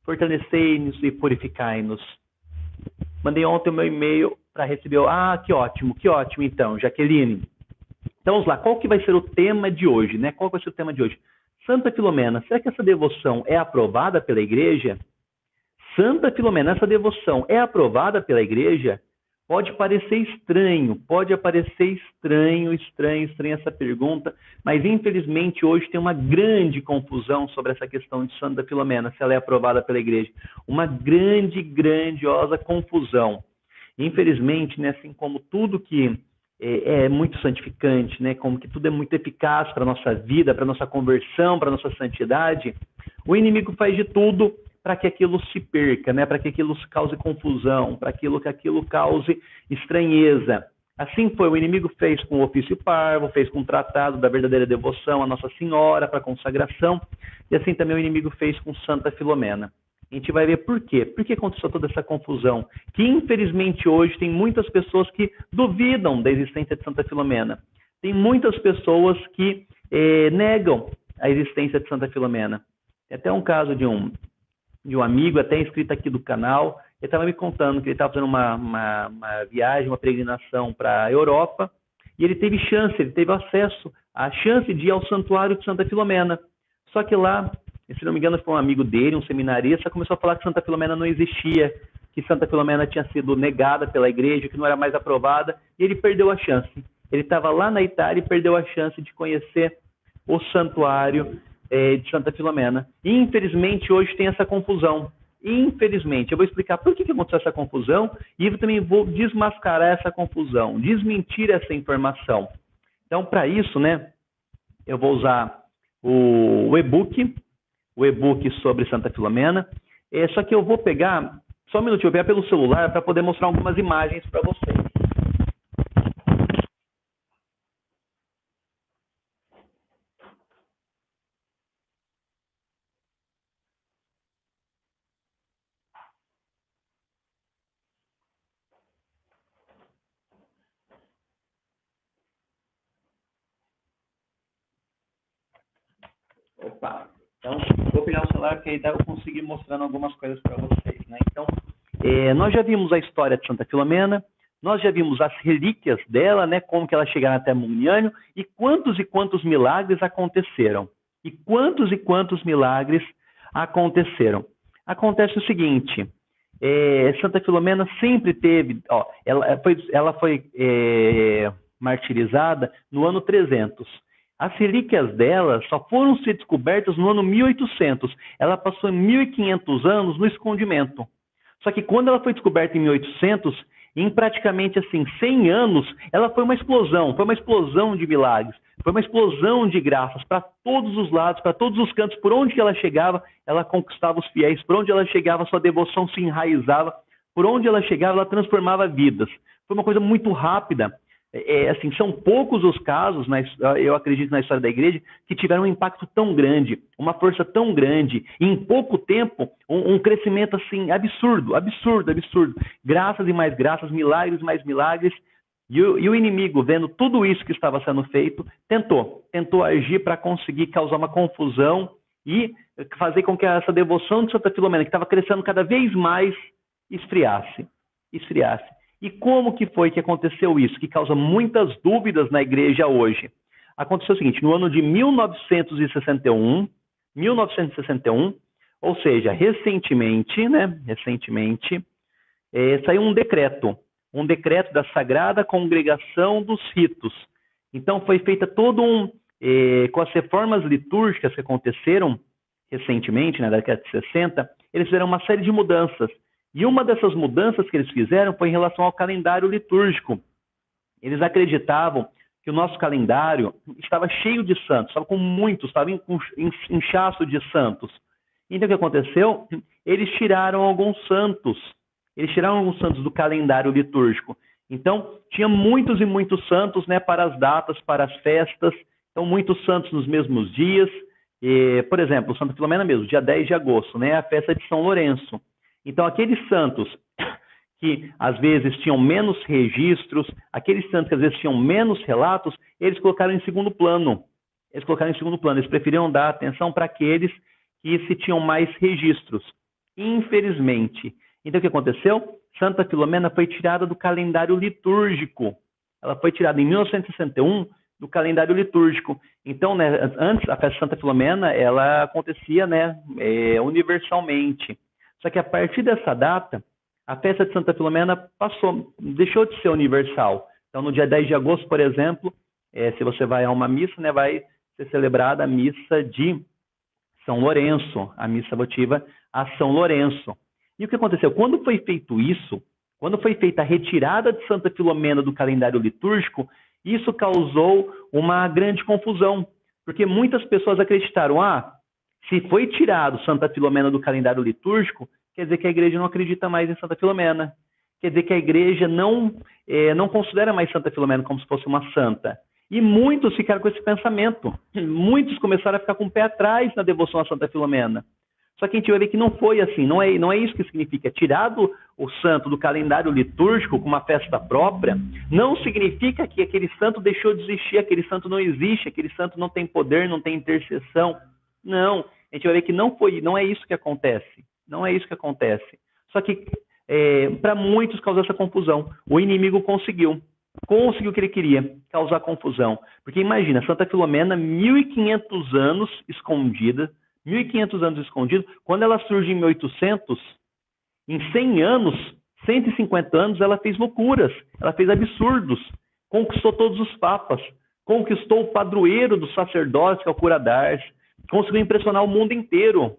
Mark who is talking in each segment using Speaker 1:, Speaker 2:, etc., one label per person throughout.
Speaker 1: fortalecei-nos e purificai-nos. Mandei ontem o meu e-mail para receber. Que ótimo então, Jaqueline. Então vamos lá, qual que vai ser o tema de hoje, né? Qual vai ser o tema de hoje? Santa Filomena, será que essa devoção é aprovada pela igreja? Santa Filomena, essa devoção é aprovada pela igreja? Pode parecer estranho, pode aparecer estranho essa pergunta, mas infelizmente hoje tem uma grande confusão sobre essa questão de Santa Filomena, se ela é aprovada pela igreja. Uma grandiosa confusão. Infelizmente, né, assim como tudo que é muito santificante, né, como que tudo é muito eficaz para a nossa vida, para a nossa conversão, para a nossa santidade, o inimigo faz de tudo para que aquilo se perca, né? Para que aquilo cause confusão, para que aquilo cause estranheza. Assim foi, o inimigo fez com o ofício parvo, fez com o tratado da verdadeira devoção a Nossa Senhora, para a consagração, e assim também o inimigo fez com Santa Filomena. A gente vai ver por quê. Por que aconteceu toda essa confusão? Que infelizmente hoje tem muitas pessoas que duvidam da existência de Santa Filomena. Tem muitas pessoas que negam a existência de Santa Filomena. Tem até um caso de um amigo, até inscrito aqui do canal, ele estava me contando que ele estava fazendo uma viagem, uma peregrinação para a Europa, e ele teve acesso à chance de ir ao santuário de Santa Filomena. Só que lá, se não me engano, foi um amigo dele, um seminarista, começou a falar que Santa Filomena não existia, que Santa Filomena tinha sido negada pela igreja, que não era mais aprovada, e ele perdeu a chance. Ele estava lá na Itália e perdeu a chance de conhecer o santuário de Santa Filomena. Infelizmente, hoje tem essa confusão. Infelizmente. Eu vou explicar por que aconteceu essa confusão e eu também vou desmascarar essa confusão, desmentir essa informação. Então, para isso, né, eu vou usar o e-book sobre Santa Filomena. Só que eu vou pegar, só um minutinho, eu vou pegar pelo celular para poder mostrar algumas imagens para vocês. Opa! Então, vou pegar o celular porque aí eu consigo mostrando algumas coisas para vocês, né? Então, nós já vimos a história de Santa Filomena, nós já vimos as relíquias dela, né? Como que ela chegaram até Muniânio e quantos milagres aconteceram. E quantos milagres aconteceram. Acontece o seguinte, Santa Filomena sempre teve, ela foi martirizada no ano 300. As relíquias dela só foram ser descobertas no ano 1800. Ela passou 1.500 anos no escondimento. Só que quando ela foi descoberta em 1800, em praticamente assim 100 anos, ela foi uma explosão de milagres, foi uma explosão de graças para todos os lados, para todos os cantos, por onde ela chegava, ela conquistava os fiéis, por onde ela chegava, sua devoção se enraizava, por onde ela chegava, ela transformava vidas. Foi uma coisa muito rápida. Assim, são poucos os casos, eu acredito, na história da igreja, que tiveram um impacto tão grande, uma força tão grande, e em pouco tempo, um crescimento assim, absurdo. Graças e mais graças, milagres e mais milagres. E o inimigo, vendo tudo isso que estava sendo feito, tentou agir para conseguir causar uma confusão e fazer com que essa devoção de Santa Filomena, que estava crescendo cada vez mais, esfriasse. E como que foi que aconteceu isso? Que causa muitas dúvidas na igreja hoje. Aconteceu o seguinte, no ano de 1961, ou seja, recentemente, saiu um decreto da Sagrada Congregação dos Ritos. Então foi feita com as reformas litúrgicas que aconteceram recentemente, na década de 60, eles fizeram uma série de mudanças. E uma dessas mudanças que eles fizeram foi em relação ao calendário litúrgico. Eles acreditavam que o nosso calendário estava cheio de santos, estava inchaço de santos. Então o que aconteceu? Eles tiraram alguns santos do calendário litúrgico. Então tinha muitos e muitos santos, né, para as datas, para as festas, então muitos santos nos mesmos dias. Por exemplo, Santa Filomena mesmo, dia 10 de agosto, né, a festa de São Lourenço. Então, aqueles santos que às vezes tinham menos registros, aqueles santos que às vezes tinham menos relatos, eles colocaram em segundo plano. Eles preferiam dar atenção para aqueles que se tinham mais registros. Infelizmente. Então, o que aconteceu? Santa Filomena foi tirada do calendário litúrgico. Ela foi tirada em 1961 do calendário litúrgico. Então, né, antes, a festa de Santa Filomena, ela acontecia, né, universalmente. Só que a partir dessa data, a festa de Santa Filomena deixou de ser universal. Então, no dia 10 de agosto, por exemplo, se você vai a uma missa, né, vai ser celebrada a missa de São Lourenço, a missa votiva a São Lourenço. E o que aconteceu? Quando foi feito isso, quando foi feita a retirada de Santa Filomena do calendário litúrgico, isso causou uma grande confusão, porque muitas pessoas acreditaram, se foi tirado Santa Filomena do calendário litúrgico, quer dizer que a igreja não acredita mais em Santa Filomena. Quer dizer que a igreja não considera mais Santa Filomena como se fosse uma santa. E muitos ficaram com esse pensamento. Muitos começaram a ficar com o pé atrás na devoção a Santa Filomena. Só que a gente vai ver que não foi assim, não é isso que significa. Tirado o santo do calendário litúrgico com uma festa própria, não significa que aquele santo deixou de existir, aquele santo não existe, aquele santo não tem poder, não tem intercessão. Não, a gente vai ver que não é isso que acontece. Não é isso que acontece. Só que para muitos causou essa confusão. O inimigo conseguiu o que ele queria, causar confusão. Porque imagina, Santa Filomena, 1.500 anos escondida, 1.500 anos escondido, quando ela surge em 1800, em 100 anos, 150 anos, ela fez loucuras, ela fez absurdos, conquistou todos os papas, conquistou o padroeiro dos sacerdotes, que é o Cura d'Ars, conseguiu impressionar o mundo inteiro.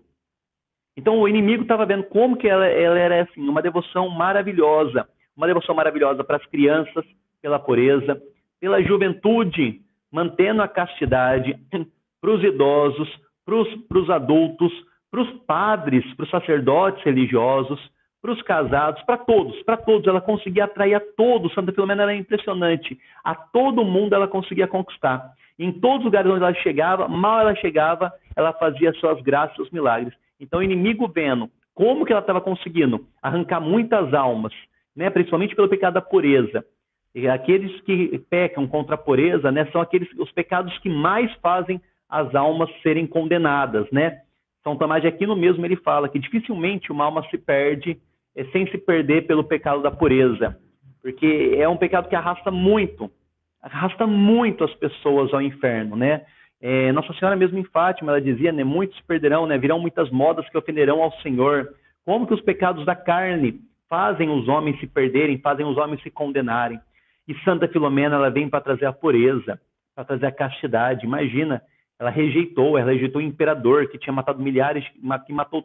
Speaker 1: Então o inimigo estava vendo como que ela era assim, uma devoção maravilhosa para as crianças, pela pureza, pela juventude, mantendo a castidade, para os idosos, para os adultos, para os padres, para os sacerdotes religiosos, para os casados, para todos, ela conseguia atrair a todos. Santa Filomena era impressionante, a todo mundo ela conseguia conquistar. Em todos os lugares onde ela chegava, mal ela chegava, ela fazia suas graças, seus milagres. Então o inimigo vendo como que ela estava conseguindo arrancar muitas almas, né, principalmente pelo pecado da pureza. E aqueles que pecam contra a pureza, né, são os pecados que mais fazem as almas serem condenadas, né? São Tomás de Aquino mesmo ele fala que dificilmente uma alma se perde sem se perder pelo pecado da pureza, porque é um pecado que arrasta muito as pessoas ao inferno, né? Nossa Senhora mesmo em Fátima, ela dizia, né, muitos perderão, né, virão muitas modas que ofenderão ao Senhor. Como que os pecados da carne fazem os homens se perderem, fazem os homens se condenarem. E Santa Filomena, ela vem para trazer a pureza, para trazer a castidade. Imagina, ela rejeitou o imperador que matou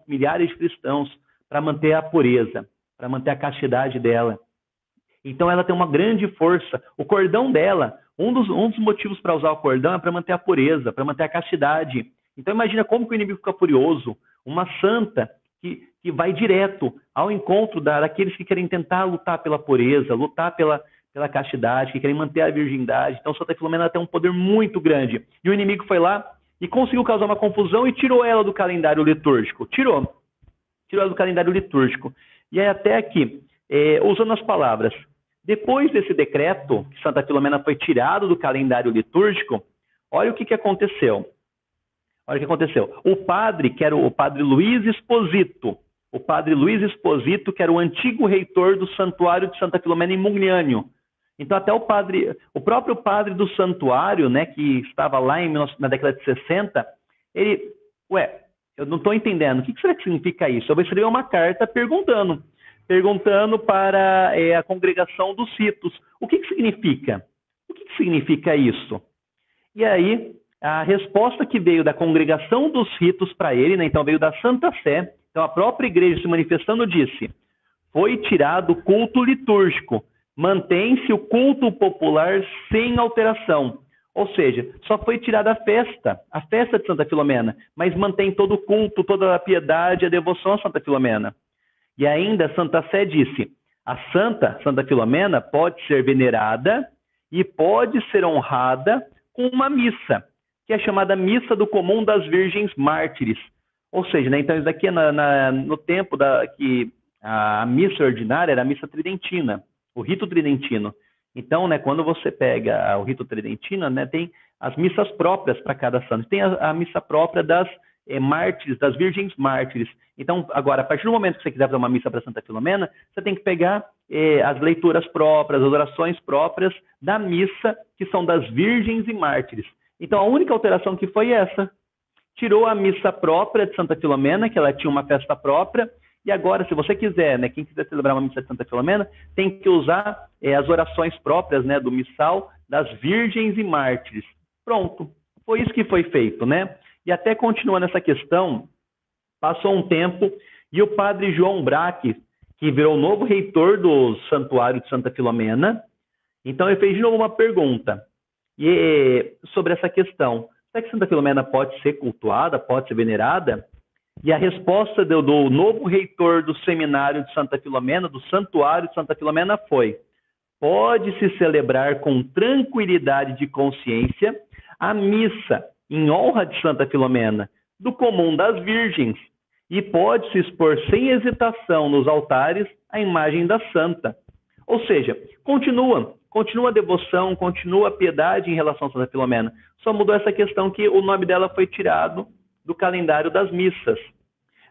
Speaker 1: milhares de cristãos para manter a pureza, para manter a castidade dela. Então ela tem uma grande força. O cordão dela, um dos motivos para usar o cordão é para manter a pureza, para manter a castidade. Então imagina como que o inimigo fica furioso. Uma santa que vai direto ao encontro daqueles que querem tentar lutar pela pureza, lutar pela castidade, que querem manter a virgindade. Então Santa Filomena tem um poder muito grande. E o inimigo foi lá e conseguiu causar uma confusão e tirou ela do calendário litúrgico. Tirou ela do calendário litúrgico. E aí até aqui, usando as palavras, depois desse decreto, que Santa Filomena foi tirado do calendário litúrgico, olha o que aconteceu. O padre, que era o padre Luiz Esposito, que era o antigo reitor do santuário de Santa Filomena em Mugnânio. Então até o próprio padre do santuário, né, que estava lá na década de 60, eu não estou entendendo, o que será que significa isso? Eu vou escrever uma carta perguntando para a congregação dos ritos, o que significa? O que significa isso? E aí, a resposta que veio da congregação dos ritos para ele, né, então veio da Santa Sé, então a própria igreja se manifestando disse, foi tirado o culto litúrgico, mantém-se o culto popular sem alteração. Ou seja, só foi tirada a festa de Santa Filomena, mas mantém todo o culto, toda a piedade, a devoção a Santa Filomena. E ainda Santa Sé disse, a Santa Filomena pode ser venerada e pode ser honrada com uma missa, que é chamada Missa do Comum das Virgens Mártires. Ou seja, né, então isso daqui é no tempo que a missa ordinária era a missa tridentina, o rito tridentino. Então, né, quando você pega o rito tridentino, né, tem as missas próprias para cada santo. Tem a missa própria das mártires, das virgens mártires. Então, agora, a partir do momento que você quiser fazer uma missa para Santa Filomena, você tem que pegar as leituras próprias, as orações próprias da missa, que são das virgens e mártires. Então, a única alteração que foi essa. Tirou a missa própria de Santa Filomena, que ela tinha uma festa própria, e agora, se você quiser, né, quem quiser celebrar uma missa de Santa Filomena, tem que usar as orações próprias, né, do missal das virgens e mártires. Pronto, foi isso que foi feito, né? E até continuando essa questão, passou um tempo e o padre João Braque, que virou o novo reitor do Santuário de Santa Filomena, então ele fez de novo uma pergunta sobre essa questão. Será que Santa Filomena pode ser cultuada, pode ser venerada? E a resposta do novo reitor do Seminário de Santa Filomena, do Santuário de Santa Filomena, foi: pode-se celebrar com tranquilidade de consciência a missa em honra de Santa Filomena, do comum das virgens, e pode-se expor sem hesitação nos altares a imagem da santa. Ou seja, continua a devoção, continua a piedade em relação a Santa Filomena. Só mudou essa questão que o nome dela foi tirado do calendário das missas.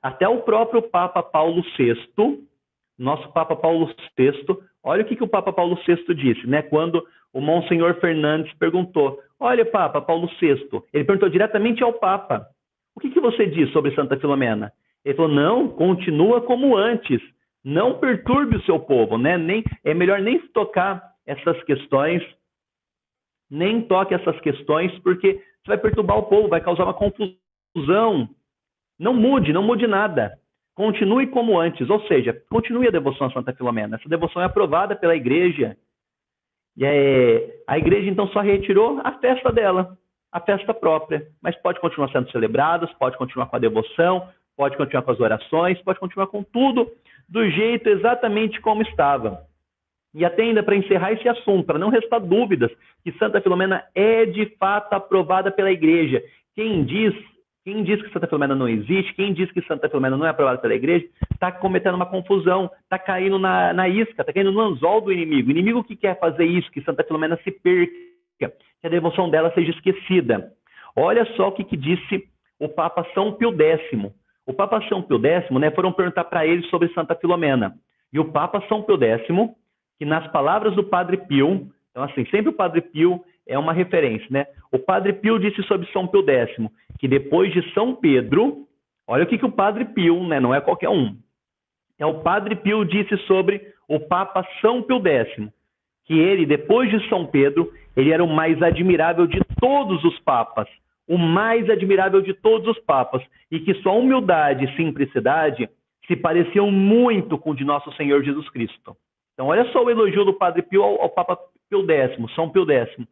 Speaker 1: Até o próprio Papa Paulo VI, nosso Papa Paulo VI, olha o que o Papa Paulo VI disse, né? Quando o Monsenhor Fernandes perguntou: olha, Papa Paulo VI, ele perguntou diretamente ao Papa: o que você diz sobre Santa Filomena? Ele falou: não, continua como antes, não perturbe o seu povo, né? É melhor nem tocar essas questões, nem toque essas questões, porque você vai perturbar o povo, vai causar uma confusão. Não mude nada. Continue como antes, ou seja, continue a devoção a Santa Filomena. Essa devoção é aprovada pela Igreja. E a Igreja, então, só retirou a festa dela, a festa própria. Mas pode continuar sendo celebradas, pode continuar com a devoção, pode continuar com as orações, pode continuar com tudo do jeito exatamente como estava. E até ainda para encerrar esse assunto, para não restar dúvidas, que Santa Filomena é de fato aprovada pela Igreja. Quem diz que Santa Filomena não existe, quem diz que Santa Filomena não é aprovada pela Igreja, está cometendo uma confusão, está caindo na isca, está caindo no anzol do inimigo. O inimigo que quer fazer isso, que Santa Filomena se perca, que a devoção dela seja esquecida. Olha só o que disse o Papa São Pio X. O Papa São Pio X, né, foram perguntar para ele sobre Santa Filomena. E o Papa São Pio X, que nas palavras do Padre Pio, então assim, sempre o Padre Pio é uma referência, né? O Padre Pio disse sobre São Pio X, que depois de São Pedro, olha o que o Padre Pio, né, não é qualquer um, o Padre Pio disse sobre o Papa São Pio X, que ele, depois de São Pedro, ele era o mais admirável de todos os papas, o mais admirável de todos os papas, e que sua humildade e simplicidade se pareciam muito com o de nosso Senhor Jesus Cristo. Então, olha só o elogio do Padre Pio ao Papa Pio X, São Pio X.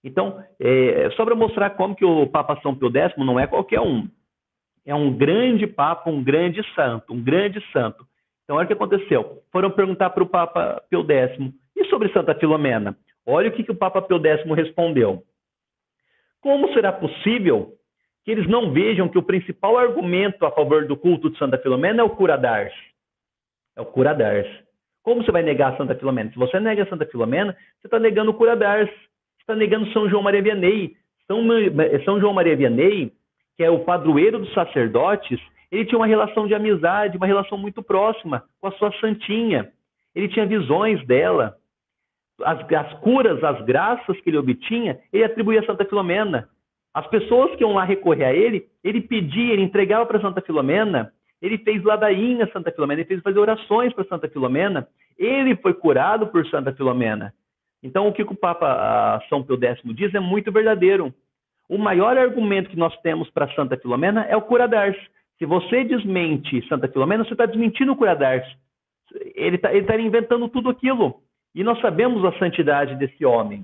Speaker 1: Então, só para mostrar como que o Papa São Pio X não é qualquer um. É um grande Papa, um grande santo, Então, olha o que aconteceu. Foram perguntar para o Papa Pio X, e sobre Santa Filomena? Olha o que o Papa Pio X respondeu. Como será possível que eles não vejam que o principal argumento a favor do culto de Santa Filomena é o cura d'ars? É o cura d'ars. Como você vai negar a Santa Filomena? Se você nega a Santa Filomena, você está negando o cura d'ars. Está negando São João Maria Vianney. São João Maria Vianney, que é o padroeiro dos sacerdotes, ele tinha uma relação de amizade, uma relação muito próxima com a sua santinha. Ele tinha visões dela. As curas, as graças que ele obtinha, ele atribuía a Santa Filomena. As pessoas que iam lá recorrer a ele, ele pedia, ele entregava para Santa Filomena, ele fez ladainha a Santa Filomena, ele fez fazer orações para Santa Filomena, ele foi curado por Santa Filomena. Então, o que o Papa São Pio X diz é muito verdadeiro. O maior argumento que nós temos para Santa Filomena é o cura d'ars. Se você desmente Santa Filomena, você está desmentindo o cura d'ars. Ele tá inventando tudo aquilo. E nós sabemos a santidade desse homem.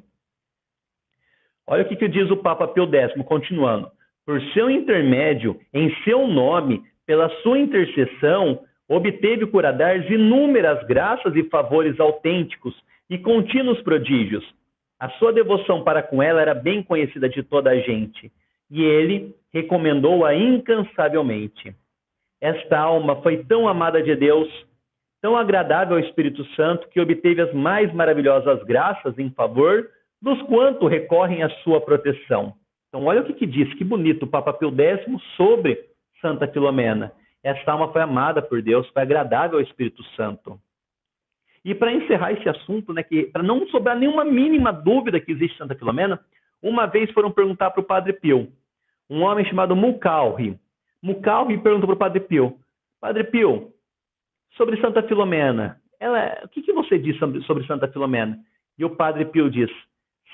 Speaker 1: Olha o que diz o Papa Pio X, continuando. Por seu intermédio, em seu nome, pela sua intercessão, obteve o cura d'ars inúmeras graças e favores autênticos e contínuos prodígios. A sua devoção para com ela era bem conhecida de toda a gente, e ele recomendou-a incansavelmente. Esta alma foi tão amada de Deus, tão agradável ao Espírito Santo, que obteve as mais maravilhosas graças em favor dos quanto recorrem à sua proteção. Então, olha o que diz, que bonito, o Papa Pio X sobre Santa Filomena. Essa alma foi amada por Deus, foi agradável ao Espírito Santo. E para encerrar esse assunto, né, para não sobrar nenhuma mínima dúvida que existe Santa Filomena, uma vez foram perguntar para o Padre Pio, um homem chamado Mulcahy. Mulcahy perguntou para o Padre Pio, Padre Pio, sobre Santa Filomena, o que você diz sobre Santa Filomena? E o Padre Pio diz,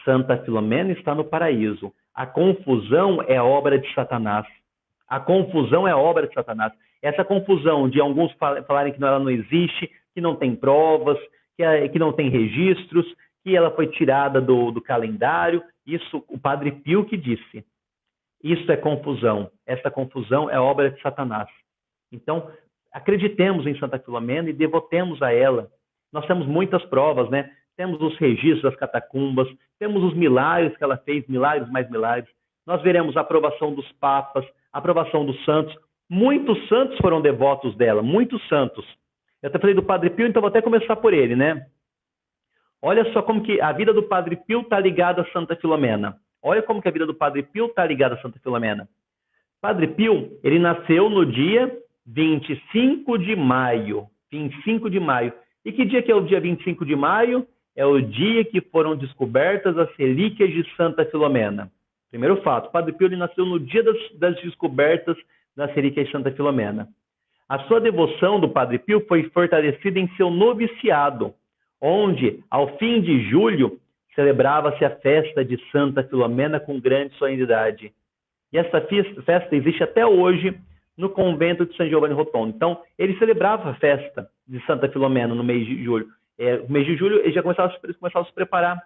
Speaker 1: Santa Filomena está no paraíso. A confusão é obra de Satanás. A confusão é obra de Satanás. Essa confusão de alguns falarem que ela não existe, que não tem provas, que não tem registros, que ela foi tirada do calendário, isso o Padre Pio que disse. Isso é confusão. Essa confusão é obra de Satanás. Então, acreditemos em Santa Filomena e devotemos a ela. Nós temos muitas provas, né? Temos os registros das catacumbas, temos os milagres que ela fez, milagres mais milagres. Nós veremos a aprovação dos papas, a aprovação dos santos. Muitos santos foram devotos dela, muitos santos. Eu até falei do Padre Pio, então vou até começar por ele, né? Olha só como que a vida do Padre Pio está ligada a Santa Filomena. Olha como que a vida do Padre Pio está ligada a Santa Filomena. Padre Pio, ele nasceu no dia 25 de maio. 25 de maio. E que dia que é o dia 25 de maio? É o dia que foram descobertas as relíquias de Santa Filomena. Primeiro fato, Padre Pio ele nasceu no dia das descobertas das relíquias de Santa Filomena. A sua devoção do Padre Pio foi fortalecida em seu noviciado, onde, ao fim de julho, celebrava-se a festa de Santa Filomena com grande solenidade. E essa festa existe até hoje no convento de São Giovanni Rotondo. Então, ele celebrava a festa de Santa Filomena no mês de julho. No mês de julho, eles já começavam a se preparar.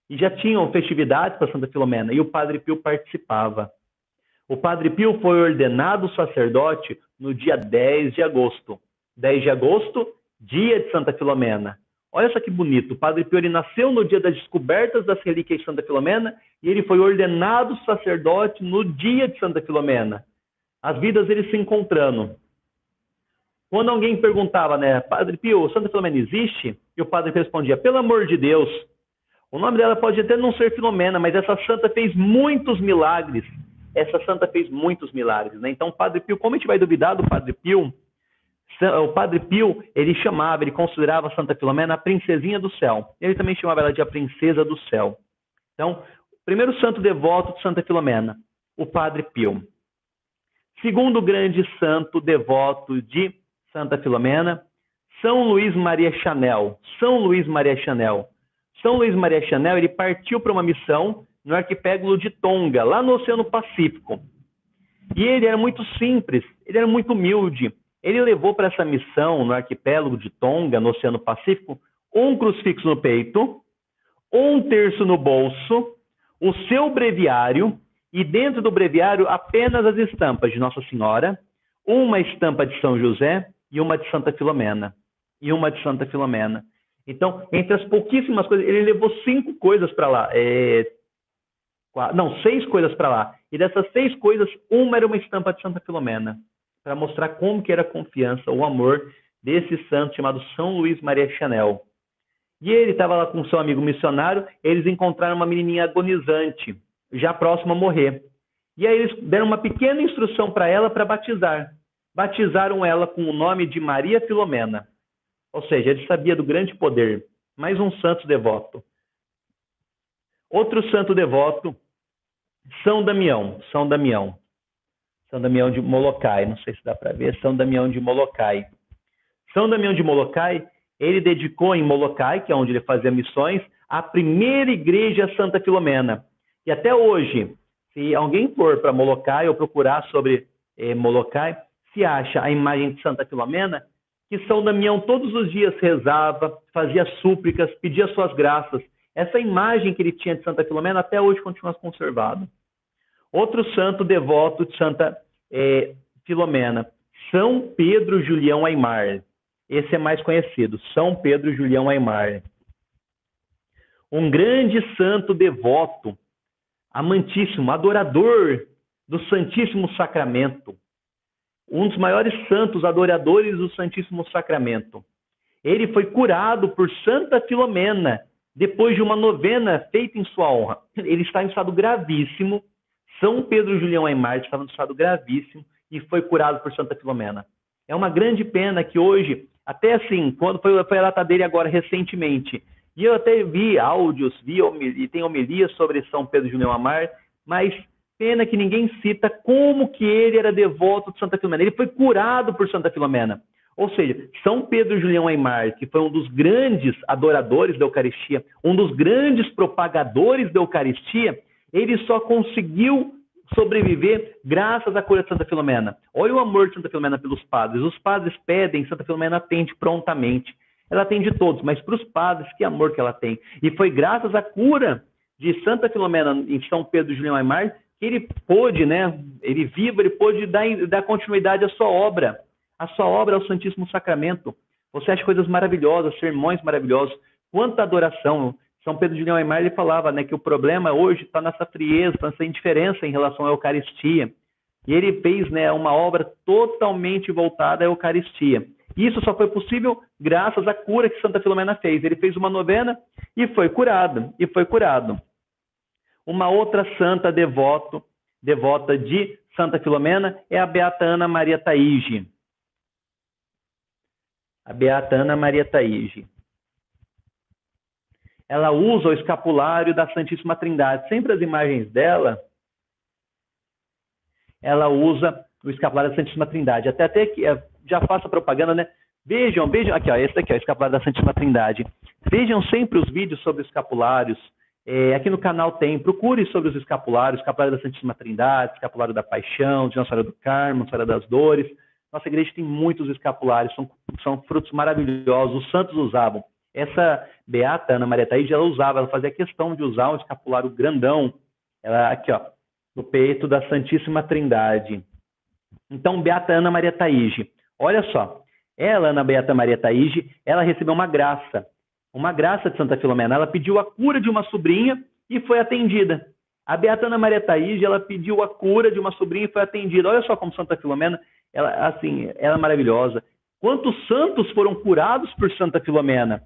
Speaker 1: E já tinham festividades para Santa Filomena. E o Padre Pio participava. O Padre Pio foi ordenado sacerdote no dia 10 de agosto. 10 de agosto, dia de Santa Filomena. Olha só que bonito. O Padre Pio ele nasceu no dia das descobertas das relíquias de Santa Filomena e ele foi ordenado sacerdote no dia de Santa Filomena. As vidas eles se encontrando. Quando alguém perguntava, né, Padre Pio, Santa Filomena existe? E o Padre Pio respondia, pelo amor de Deus, o nome dela pode até não ser Filomena, mas essa santa fez muitos milagres. Essa santa fez muitos milagres, né? Então, o Padre Pio, como a gente vai duvidar do Padre Pio? O Padre Pio, ele considerava a Santa Filomena a princesinha do céu. Ele também chamava ela de a princesa do céu. Então, primeiro santo devoto de Santa Filomena, o Padre Pio. Segundo grande santo devoto de Santa Filomena, São Luís Maria Chanel. São Luís Maria Chanel. São Luís Maria Chanel, ele partiu para uma missão no arquipélago de Tonga, lá no Oceano Pacífico. E ele era muito simples, ele era muito humilde. Ele levou para essa missão no arquipélago de Tonga, no Oceano Pacífico, um crucifixo no peito, um terço no bolso, o seu breviário, e dentro do breviário apenas as estampas de Nossa Senhora, uma estampa de São José e uma de Santa Filomena. Então, entre as pouquíssimas coisas, ele levou 5 coisas para lá. 6 coisas para lá. E dessas 6 coisas, uma era uma estampa de Santa Filomena, para mostrar como que era a confiança, o amor desse santo chamado São Luís Maria Chanel. E ele estava lá com seu amigo missionário, eles encontraram uma menininha agonizante, já próxima a morrer. E aí eles deram uma pequena instrução para ela para batizar. Batizaram ela com o nome de Maria Filomena. Ou seja, ele sabia do grande poder. Mais um santo devoto. Outro santo devoto, São Damião. São Damião de Molokai. Não sei se dá para ver. São Damião de Molokai. São Damião de Molokai, ele dedicou em Molokai, que é onde ele fazia missões, a primeira igreja Santa Filomena. E até hoje, se alguém for para Molokai ou procurar sobre Molokai, se acha a imagem de Santa Filomena, que São Damião todos os dias rezava, fazia súplicas, pedia suas graças. Essa imagem que ele tinha de Santa Filomena até hoje continua conservada. Outro santo devoto de Santa Filomena, São Pedro Julião Aimar. Esse é mais conhecido, São Pedro Julião Aimar. Um grande santo devoto, amantíssimo, adorador do Santíssimo Sacramento. Um dos maiores santos adoradores do Santíssimo Sacramento. Ele foi curado por Santa Filomena, depois de uma novena feita em sua honra. Ele está em estado gravíssimo. São Pedro Julião Aimar estava em estado gravíssimo. e foi curado por Santa Filomena. É uma grande pena que hoje, até assim, quando foi a data dele agora recentemente, e eu até vi áudios, e tem homilias sobre São Pedro Julião Amar, mas pena que ninguém cita como que ele era devoto de Santa Filomena. Ele foi curado por Santa Filomena. Ou seja, São Pedro Julião Aimar, que foi um dos grandes adoradores da Eucaristia, um dos grandes propagadores da Eucaristia, ele só conseguiu sobreviver graças à cura de Santa Filomena. Olha o amor de Santa Filomena pelos padres. Os padres pedem, Santa Filomena atende prontamente. Ela atende todos, mas para os padres, que amor que ela tem. E foi graças à cura de Santa Filomena em São Pedro Julião Aimar que ele pôde, né, ele pôde dar continuidade à sua obra. A sua obra é o Santíssimo Sacramento. Você acha coisas maravilhosas, sermões maravilhosos. Quanta adoração. São Pedro Julião Aimar ele falava, né, que o problema hoje está nessa frieza, nessa indiferença em relação à Eucaristia. E ele fez, né, uma obra totalmente voltada à Eucaristia. Isso só foi possível graças à cura que Santa Filomena fez. Ele fez uma novena e foi curado. Uma outra santa devota de Santa Filomena é a Beata Ana Maria Taige. A Beata Ana Maria Taige. Ela usa o escapulário da Santíssima Trindade. Sempre as imagens dela, ela usa o escapulário da Santíssima Trindade. Até que já faço a propaganda, né? Vejam, aqui, ó, esse daqui, ó, o escapulário da Santíssima Trindade. Vejam sempre os vídeos sobre escapulários. Aqui no canal tem, procure sobre os escapulários, escapulário da Santíssima Trindade, escapulário da Paixão, de Nossa Senhora do Carmo, Nossa Senhora das Dores. Nossa igreja tem muitos escapulários, são frutos maravilhosos, os santos usavam. Essa Beata Ana Maria Taige, ela fazia questão de usar um escapulário grandão, ela aqui, ó, no peito da Santíssima Trindade. Então, Beata Ana Maria Taige, olha só, Ana Beata Maria Taige, ela recebeu uma graça de Santa Filomena. Ela pediu a cura de uma sobrinha e foi atendida. A Beata Ana Maria Taige, ela pediu a cura de uma sobrinha e foi atendida. Olha só como Santa Filomena, ela é maravilhosa. Quantos santos foram curados por Santa Filomena?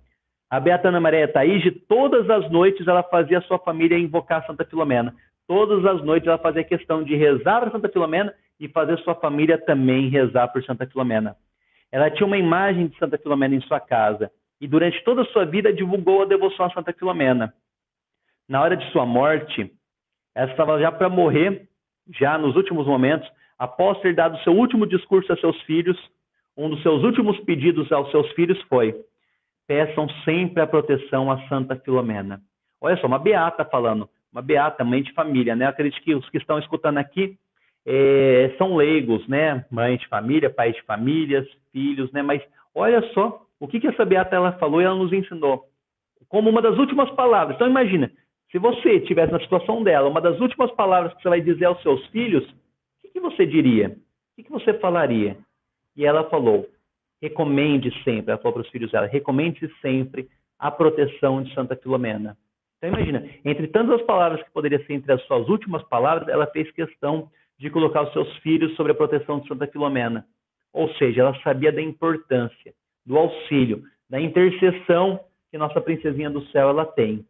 Speaker 1: A Beata Ana Maria Taige, todas as noites, ela fazia a sua família invocar Santa Filomena. Todas as noites ela fazia questão de rezar para Santa Filomena e fazer sua família também rezar por Santa Filomena. Ela tinha uma imagem de Santa Filomena em sua casa e durante toda a sua vida divulgou a devoção a Santa Filomena. Na hora de sua morte, ela estava já para morrer, já nos últimos momentos, após ter dado seu último discurso a seus filhos, um dos seus últimos pedidos aos seus filhos foi: peçam sempre a proteção a Santa Filomena. Olha só, uma beata falando, uma beata, mãe de família, né? Eu acredito que os que estão escutando aqui são leigos, né? Mãe de família, pai de famílias, filhos, né? Mas olha só o que essa beata ela falou e ela nos ensinou. Como uma das últimas palavras. Então imagina, se você estivesse na situação dela, uma das últimas palavras que você vai dizer aos seus filhos, o que você diria? O que você falaria? E ela falou: recomende sempre, ela falou para os filhos dela, recomende sempre a proteção de Santa Filomena. Então imagina, entre tantas palavras que poderiam ser entre as suas últimas palavras, ela fez questão de colocar os seus filhos sobre a proteção de Santa Filomena. Ou seja, ela sabia da importância, do auxílio, da intercessão que nossa princesinha do céu ela tem.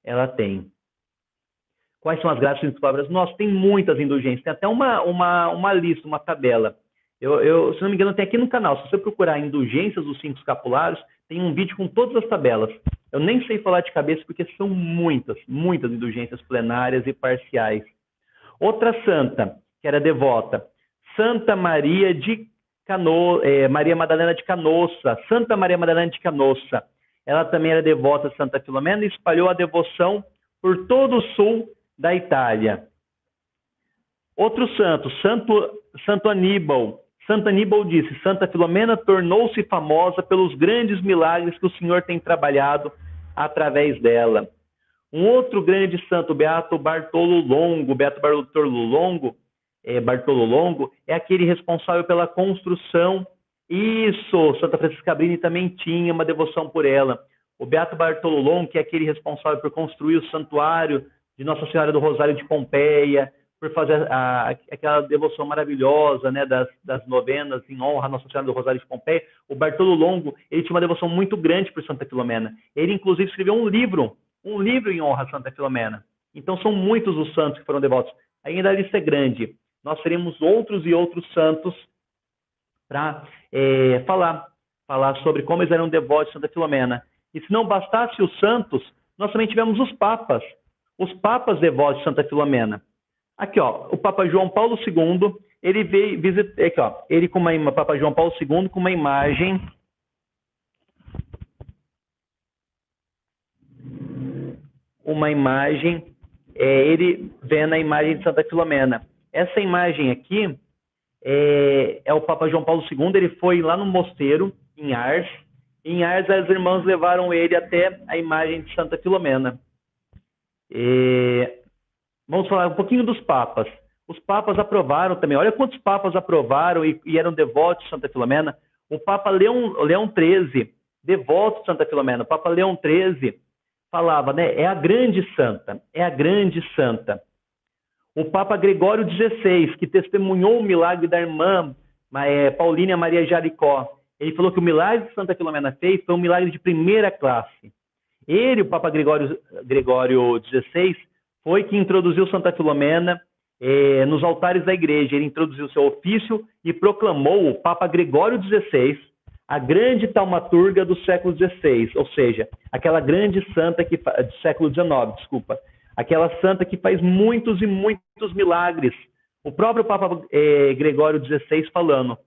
Speaker 1: Ela tem. Quais são as graças e palavras? Nossa, tem muitas indulgências. Tem até uma lista, uma tabela. Se não me engano, tem aqui no canal. Se você procurar indulgências dos 5 escapulários, tem um vídeo com todas as tabelas. Eu nem sei falar de cabeça porque são muitas indulgências plenárias e parciais. Outra santa, que era devota, Santa Maria Maria Madalena de Canossa. Santa Maria Madalena de Canossa. Ela também era devota de Santa Filomena e espalhou a devoção por todo o sul da Itália. Outro santo, Santo Aníbal. Santo Aníbal disse: Santa Filomena tornou-se famosa pelos grandes milagres que o Senhor tem trabalhado através dela. Um outro grande santo, Beato Bartolo Longo. Beato Bartolo Longo é aquele responsável pela construção. Isso, Santa Francisca Cabrini também tinha uma devoção por ela. O Beato Bartolo Longo, que é aquele responsável por construir o santuário de Nossa Senhora do Rosário de Pompeia, por fazer aquela devoção maravilhosa, né, das novenas em honra a Nossa Senhora do Rosário de Pompeia. O Bartolo Longo, ele tinha uma devoção muito grande por Santa Filomena. Ele, inclusive, escreveu um livro em honra a Santa Filomena. Então, são muitos os santos que foram devotos. Ainda a lista é grande. nós teremos outros e outros santos para falar sobre como eles eram devotos de Santa Filomena. E se não bastasse os santos, nós também tivemos os papas devotos de Santa Filomena. Aqui, ó, o Papa João Paulo II, ele veio visitar, aqui, ó, ele com Papa João Paulo II com uma imagem ele vendo a imagem de Santa Filomena. Essa imagem aqui é o Papa João Paulo II, ele foi lá no mosteiro, em Ars. Em Ars, as irmãs levaram ele até a imagem de Santa Filomena. Vamos falar um pouquinho dos papas. Os papas aprovaram também. Olha quantos papas aprovaram e eram devotos de Santa Filomena. O Papa Leão XIII, devoto de Santa Filomena. O Papa Leão XIII falava, né? É a grande santa. O Papa Gregório XVI, que testemunhou o milagre da irmã Paulínia Maria Jaricó. Ele falou que o milagre que Santa Filomena fez foi um milagre de primeira classe. Ele, o Papa Gregório XVI, foi que introduziu Santa Filomena nos altares da igreja. Ele introduziu seu ofício e proclamou o Papa Gregório XVI a grande taumaturga do século XVI, ou seja, aquela grande santa do século XIX, desculpa, aquela santa que faz muitos e muitos milagres. O próprio Papa Gregório XVI falando.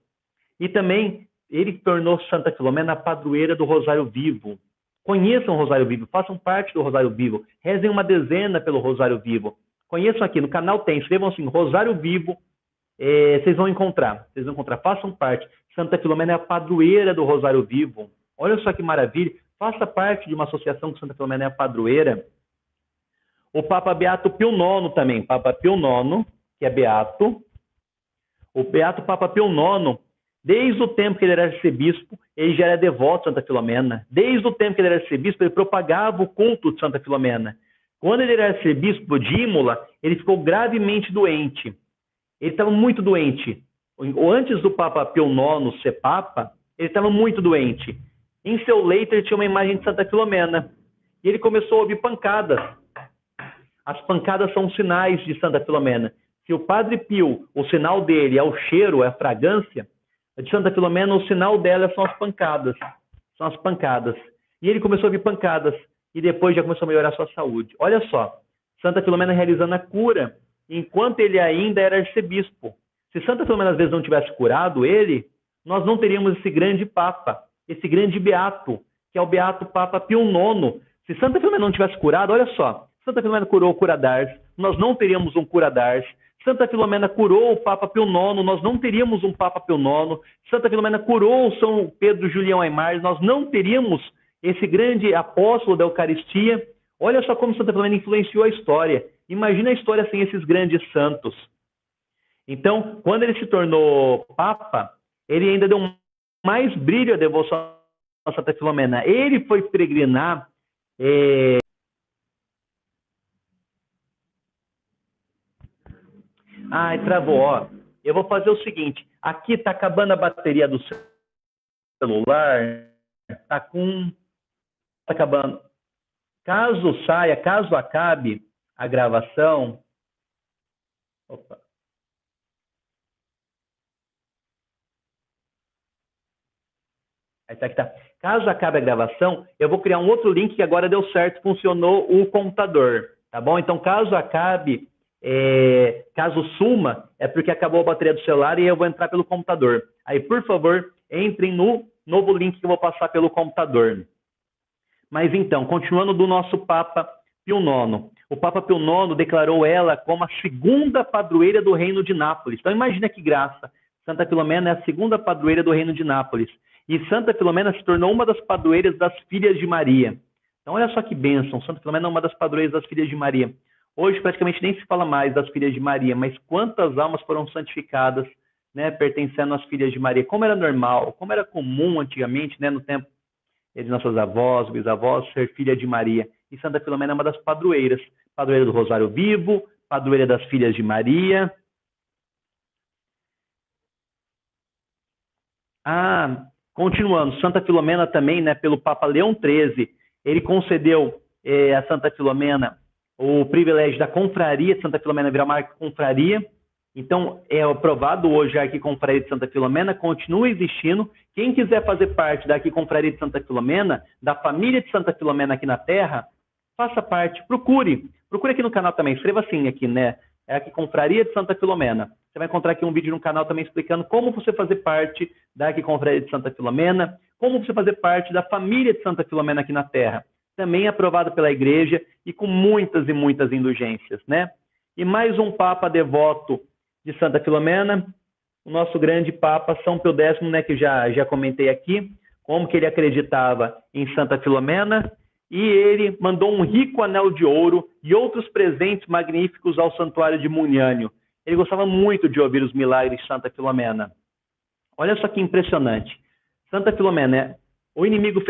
Speaker 1: E também ele tornou Santa Filomena a padroeira do Rosário Vivo. Conheçam o Rosário Vivo, façam parte do Rosário Vivo, rezem uma dezena pelo Rosário Vivo. Conheçam aqui, no canal tem, escrevam assim, Rosário Vivo, vocês vão encontrar, façam parte. Santa Filomena é a padroeira do Rosário Vivo. Olha só que maravilha, faça parte de uma associação que Santa Filomena é a padroeira. O Papa Beato Pio IX também, Papa Pio IX, que é beato. O Beato Papa Pio IX, desde o tempo que ele era arcebispo, ele já era devoto de Santa Filomena. Desde o tempo que ele era arcebispo, ele propagava o culto de Santa Filomena. Quando ele era arcebispo de Imola, ele ficou gravemente doente. Ele estava muito doente. Antes do Papa Pio IX ser Papa, ele estava muito doente. Em seu leito, ele tinha uma imagem de Santa Filomena. E ele começou a ouvir pancadas. As pancadas são sinais de Santa Filomena. Se o Padre Pio, o sinal dele é o cheiro, é a fragrância, de Santa Filomena, o sinal dela são as pancadas. E ele começou a ouvir pancadas. E depois já começou a melhorar a sua saúde. Olha só, Santa Filomena realizando a cura, enquanto ele ainda era arcebispo. Se Santa Filomena às vezes não tivesse curado ele, nós não teríamos esse grande Papa, esse grande beato, que é o Beato Papa Pio IX. Se Santa Filomena não tivesse curado, olha só, Santa Filomena curou o Cura d'Ars, nós não teríamos um Cura d'Ars. Santa Filomena curou o Papa Pio IX, nós não teríamos um Papa Pio IX. Santa Filomena curou o São Pedro Julião Aimar, nós não teríamos esse grande apóstolo da Eucaristia. Olha só como Santa Filomena influenciou a história. Imagina a história sem esses grandes santos. Então, quando ele se tornou Papa, ele ainda deu mais brilho à devoção a Santa Filomena. Ele foi peregrinar... travou, ó. Eu vou fazer o seguinte, aqui tá acabando a bateria do celular, tá acabando. Caso acabe a gravação... Opa. Aqui tá. Caso acabe a gravação, eu vou criar um outro link que agora deu certo, funcionou o computador, tá bom? Então, caso acabe, caso suma, é porque acabou a bateria do celular e eu vou entrar pelo computador. Aí, por favor, entrem no novo link que eu vou passar pelo computador. Mas então, continuando do nosso Papa Pio IX. O Papa Pio IX declarou ela como a segunda padroeira do Reino de Nápoles. Então, imagina que graça. Santa Filomena é a segunda padroeira do Reino de Nápoles. E Santa Filomena se tornou uma das padroeiras das Filhas de Maria. Então, olha só que bênção. Santa Filomena é uma das padroeiras das Filhas de Maria. Hoje, praticamente, nem se fala mais das Filhas de Maria, mas quantas almas foram santificadas, né, pertencendo às Filhas de Maria. Como era normal, como era comum antigamente, né, no tempo de nossas avós, bisavós, ser filha de Maria. E Santa Filomena é uma das padroeiras. Padroeira do Rosário Vivo, padroeira das Filhas de Maria. Continuando, Santa Filomena também, né, pelo Papa Leão XIII, ele concedeu a Santa Filomena o privilégio da confraria, Santa Filomena virar uma confraria, Então, é aprovado hoje a Arquiconfraria de Santa Filomena, continua existindo. Quem quiser fazer parte da Arquiconfraria de Santa Filomena, da família de Santa Filomena aqui na Terra, faça parte, procure. Procure aqui no canal também, escreva assim aqui, né? É a Arquiconfraria de Santa Filomena. Você vai encontrar aqui um vídeo no canal também explicando como você fazer parte da Arquiconfraria de Santa Filomena, como você fazer parte da família de Santa Filomena aqui na Terra. Também aprovado pela Igreja e com muitas e muitas indulgências, né? E mais um Papa devoto de Santa Filomena, o nosso grande Papa São Pio X, né, que já comentei aqui, como que ele acreditava em Santa Filomena, e ele mandou um rico anel de ouro e outros presentes magníficos ao santuário de Muniânio. Ele gostava muito de ouvir os milagres de Santa Filomena. Olha só que impressionante. Santa Filomena, o inimigo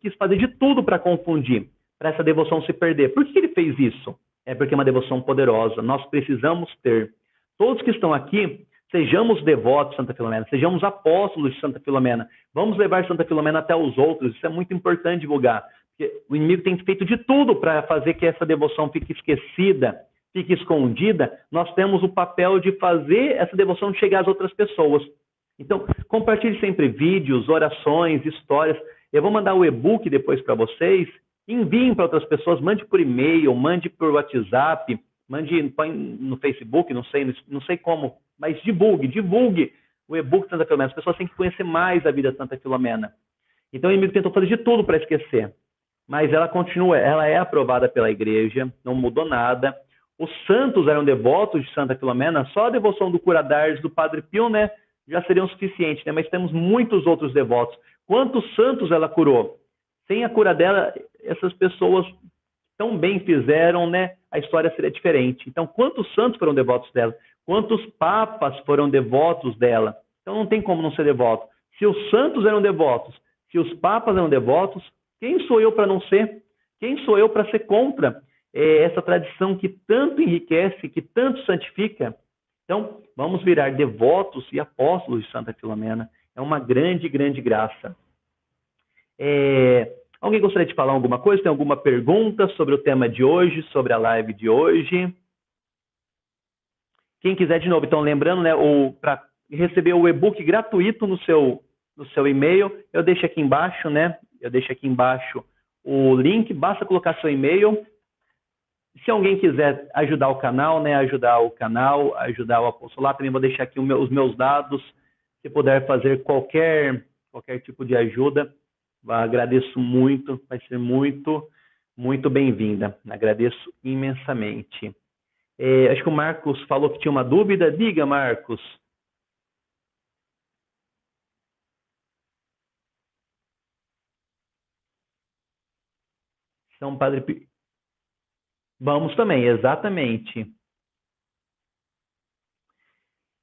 Speaker 1: quis fazer de tudo para confundir, para essa devoção se perder. Por que ele fez isso? É porque é uma devoção poderosa, nós precisamos ter. Todos que estão aqui, sejamos devotos de Santa Filomena, sejamos apóstolos de Santa Filomena. Vamos levar Santa Filomena até os outros, isso é muito importante divulgar. Porque o inimigo tem feito de tudo para fazer que essa devoção fique esquecida, fique escondida. Nós temos o papel de fazer essa devoção chegar às outras pessoas. Então, compartilhe sempre vídeos, orações, histórias. Eu vou mandar o e-book depois para vocês. Enviem para outras pessoas, mande por e-mail, mande por WhatsApp, põe no Facebook, não sei como, mas divulgue o e-book de Santa Filomena. As pessoas têm que conhecer mais a vida de Santa Filomena. Então o inimigo tentou fazer de tudo para esquecer, mas ela continua, ela é aprovada pela Igreja, não mudou nada. Os santos eram devotos de Santa Filomena, só a devoção do Cura d'Ars, do Padre Pio, né, já seriam suficientes, né? Mas temos muitos outros devotos. Quantos santos ela curou? Sem a cura dela, essas pessoas tão bem fizeram, né? A história seria diferente. Então, quantos santos foram devotos dela? Quantos papas foram devotos dela? Então, não tem como não ser devoto. Se os santos eram devotos, se os papas eram devotos, quem sou eu para não ser? Quem sou eu para ser contra essa tradição que tanto enriquece, que tanto santifica? Então, vamos virar devotos e apóstolos de Santa Filomena. É uma grande, grande graça. Alguém gostaria de falar alguma coisa? Tem alguma pergunta sobre o tema de hoje, sobre a live de hoje? Quem quiser, de novo, então lembrando, né, para receber o e-book gratuito no seu e-mail, eu deixo aqui embaixo, né? Eu deixo aqui embaixo o link, basta colocar seu e-mail. Se alguém quiser ajudar o canal, né, ajudar o apostolado, também vou deixar aqui os meus dados. Se puder fazer qualquer tipo de ajuda, agradeço muito, vai ser muito, muito bem-vinda. Agradeço imensamente. Acho que o Marcos falou que tinha uma dúvida. Diga, Marcos. São Padre Pio. Vamos também, exatamente.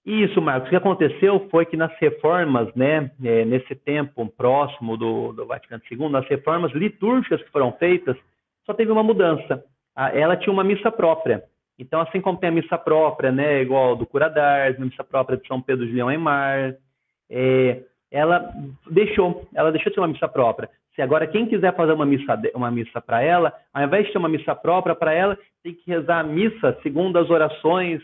Speaker 1: Isso, Marcos. O que aconteceu foi que nas reformas, né, nesse tempo próximo do Vaticano II, nas reformas litúrgicas que foram feitas, só teve uma mudança. Ela tinha uma missa própria. Então, assim como tem a missa própria, né, igual do Cura d'Ars, a missa própria de São Pedro de Leão e Mar, ela deixou de ter uma missa própria. Se agora quem quiser fazer uma missa para ela, ao invés de ter uma missa própria para ela, tem que rezar a missa segundo as orações,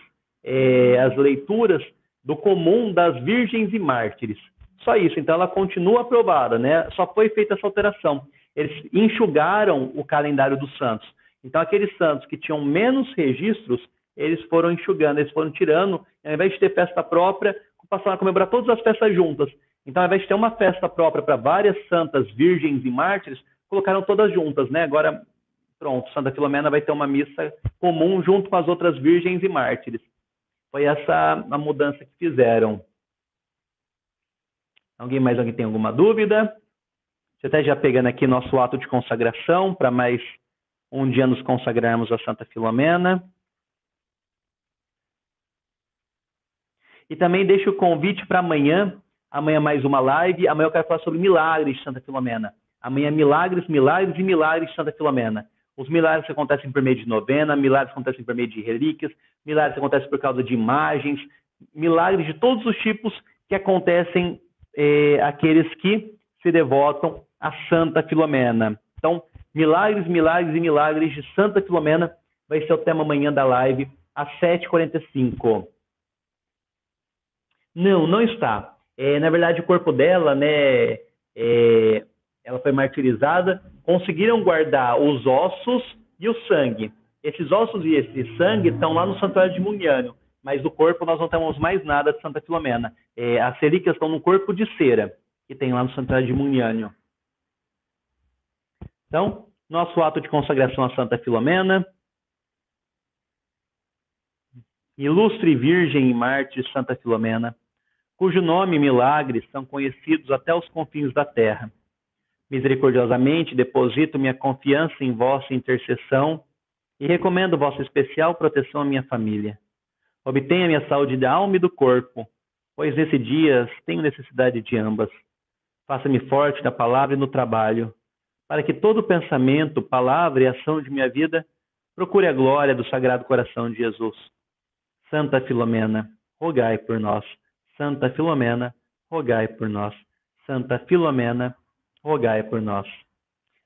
Speaker 1: as leituras do comum das virgens e mártires. Só isso. Então ela continua aprovada, né? Só foi feita essa alteração. Eles enxugaram o calendário dos santos. Então aqueles santos que tinham menos registros, eles foram enxugando, eles foram tirando, ao invés de ter festa própria, passaram a comemorar todas as festas juntas. Então, ao invés de ter uma festa própria para várias santas, virgens e mártires, colocaram todas juntas, né? Agora, pronto, Santa Filomena vai ter uma missa comum junto com as outras virgens e mártires. Foi essa a mudança que fizeram. Alguém tem alguma dúvida? Você até já pegando aqui nosso ato de consagração, para mais um dia nos consagrarmos a Santa Filomena. E também deixo o convite para amanhã. Amanhã mais uma live. Amanhã eu quero falar sobre milagres de Santa Filomena. Amanhã milagres, milagres e milagres de Santa Filomena. Os milagres que acontecem por meio de novena, milagres que acontecem por meio de relíquias, milagres que acontecem por causa de imagens, milagres de todos os tipos que acontecem àqueles que se devotam a Santa Filomena. Então, milagres, milagres e milagres de Santa Filomena vai ser o tema amanhã da live, às 7h45. Não, não está. Na verdade, o corpo dela, né, ela foi martirizada, conseguiram guardar os ossos e o sangue. Esses ossos e esse sangue estão lá no Santuário de Muniano, mas do corpo nós não temos mais nada de Santa Filomena. As relíquias estão no corpo de cera, que tem lá no Santuário de Muniano. Então, nosso ato de consagração a Santa Filomena. Ilustre Virgem e Mártir Santa Filomena, cujo nome e milagres são conhecidos até os confins da terra. Misericordiosamente deposito minha confiança em vossa intercessão e recomendo vossa especial proteção à minha família. Obtenha minha saúde da alma e do corpo, pois nesses dias tenho necessidade de ambas. Faça-me forte na palavra e no trabalho, para que todo pensamento, palavra e ação de minha vida procure a glória do Sagrado Coração de Jesus. Santa Filomena, rogai por nós. Santa Filomena, rogai por nós. Santa Filomena, rogai por nós.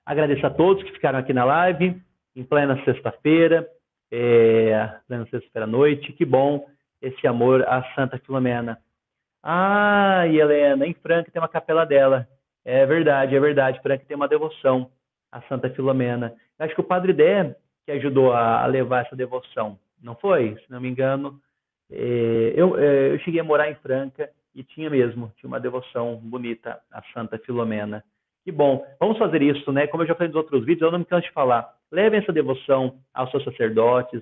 Speaker 1: Agradeço a todos que ficaram aqui na live, em plena sexta-feira, plena sexta-feira à noite. Que bom esse amor a Santa Filomena. Ah, e Helena, em Franca tem uma capela dela. É verdade. Franca tem uma devoção a Santa Filomena. Eu acho que o Padre Dé que ajudou a levar essa devoção. Não foi? Se não me engano. Eu cheguei a morar em Franca e tinha uma devoção bonita a Santa Filomena. Que bom. Vamos fazer isso, né? Como eu já falei nos outros vídeos, eu não me canso de falar. Levem essa devoção aos seus sacerdotes,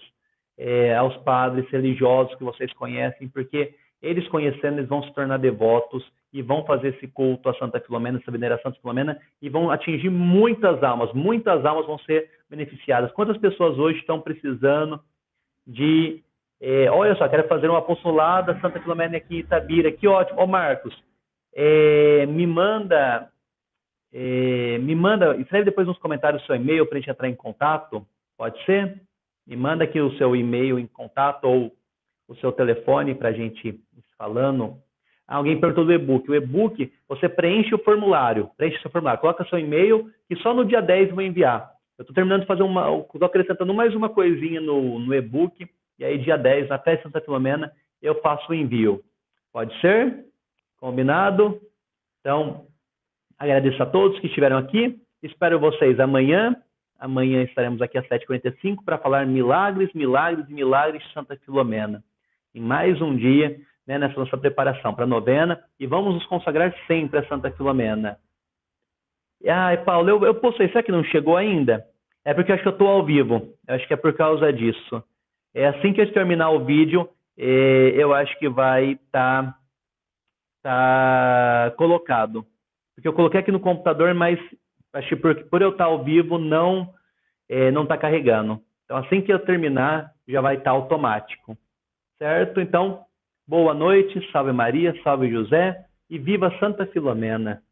Speaker 1: aos padres religiosos que vocês conhecem, porque eles conhecendo, eles vão se tornar devotos e vão fazer esse culto a Santa Filomena, essa veneração a Santa Filomena, e vão atingir muitas almas vão ser beneficiadas. Quantas pessoas hoje estão precisando de... olha só, quero fazer uma apostolada Santa Filomena aqui em Itabira, que ótimo. Ô Marcos, me manda, escreve depois nos comentários o seu e-mail para a gente entrar em contato, pode ser? Me manda aqui o seu e-mail em contato ou o seu telefone para a gente ir falando. Alguém perguntou do e-book. O e-book, você preenche o formulário, coloca seu e-mail que só no dia 10 eu vou enviar. Eu estou terminando de fazer estou acrescentando mais uma coisinha no e-book, e aí dia 10, na festa Santa Filomena, eu faço o envio. Pode ser? Combinado? Então, agradeço a todos que estiveram aqui. Espero vocês amanhã. Amanhã estaremos aqui às 7h45 para falar milagres de Santa Filomena. Em mais um dia, né, nessa nossa preparação para a novena, e vamos nos consagrar sempre a Santa Filomena. Paulo, eu postei, será que não chegou ainda? É porque eu acho que eu estou ao vivo. Eu acho que é por causa disso. Assim que eu terminar o vídeo, eu acho que vai estar colocado. Porque eu coloquei aqui no computador, mas acho que por eu estar ao vivo não está carregando. Então, assim que eu terminar, já vai estar automático. Certo? Então, boa noite, salve Maria, salve José e viva Santa Filomena.